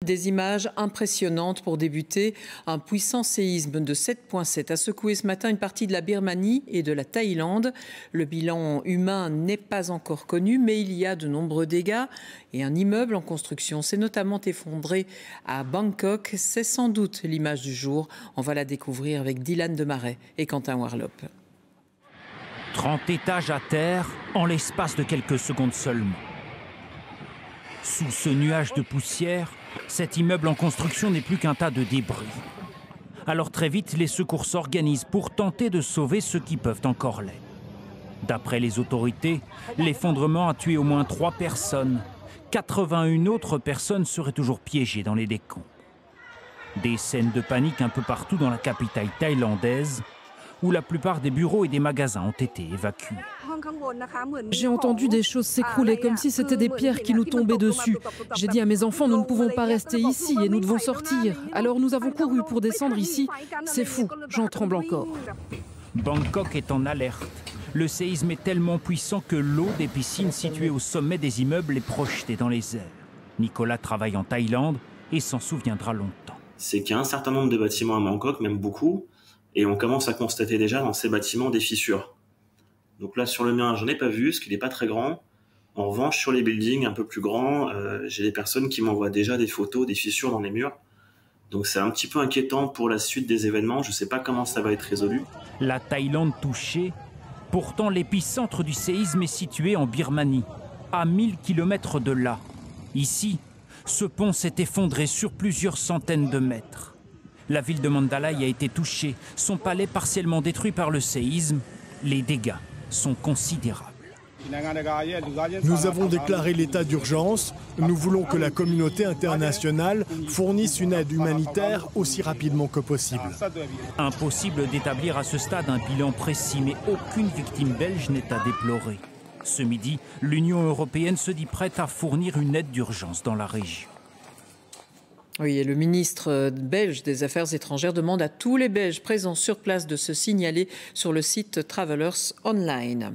Des images impressionnantes pour débuter. Un puissant séisme de 7,7 a secoué ce matin une partie de la Birmanie et de la Thaïlande. Le bilan humain n'est pas encore connu, mais il y a de nombreux dégâts. Et un immeuble en construction s'est notamment effondré à Bangkok. C'est sans doute l'image du jour. On va la découvrir avec Dylan Demarais et Quentin Warlop. 30 étages à terre en l'espace de quelques secondes seulement. Sous ce nuage de poussière, cet immeuble en construction n'est plus qu'un tas de débris. Alors très vite, les secours s'organisent pour tenter de sauver ceux qui peuvent encore l'être. D'après les autorités, l'effondrement a tué au moins 3 personnes. 81 autres personnes seraient toujours piégées dans les décombres. Des scènes de panique un peu partout dans la capitale thaïlandaise, où la plupart des bureaux et des magasins ont été évacués. J'ai entendu des choses s'écrouler comme si c'était des pierres qui nous tombaient dessus. J'ai dit à mes enfants, nous ne pouvons pas rester ici et nous devons sortir. Alors nous avons couru pour descendre ici. C'est fou, j'en tremble encore. Bangkok est en alerte. Le séisme est tellement puissant que l'eau des piscines situées au sommet des immeubles est projetée dans les airs. Nicolas travaille en Thaïlande et s'en souviendra longtemps. C'est qu'il y a un certain nombre de bâtiments à Bangkok, même beaucoup, et on commence à constater déjà dans ces bâtiments des fissures. Donc là, sur le mien, j'en ai pas vu, parce qu'il n'est pas très grand. En revanche, sur les buildings un peu plus grands, j'ai des personnes qui m'envoient déjà des photos, des fissures dans les murs. Donc c'est un petit peu inquiétant pour la suite des événements. Je ne sais pas comment ça va être résolu. La Thaïlande touchée, pourtant l'épicentre du séisme est situé en Birmanie, à 1000 km de là. Ici, ce pont s'est effondré sur plusieurs centaines de mètres. La ville de Mandalay a été touchée, son palais partiellement détruit par le séisme. Les dégâts sont considérables. Nous avons déclaré l'état d'urgence. Nous voulons que la communauté internationale fournisse une aide humanitaire aussi rapidement que possible. Impossible d'établir à ce stade un bilan précis, mais aucune victime belge n'est à déplorer. Ce midi, l'Union européenne se dit prête à fournir une aide d'urgence dans la région. Oui, et le ministre belge des Affaires étrangères demande à tous les Belges présents sur place de se signaler sur le site Travelers Online.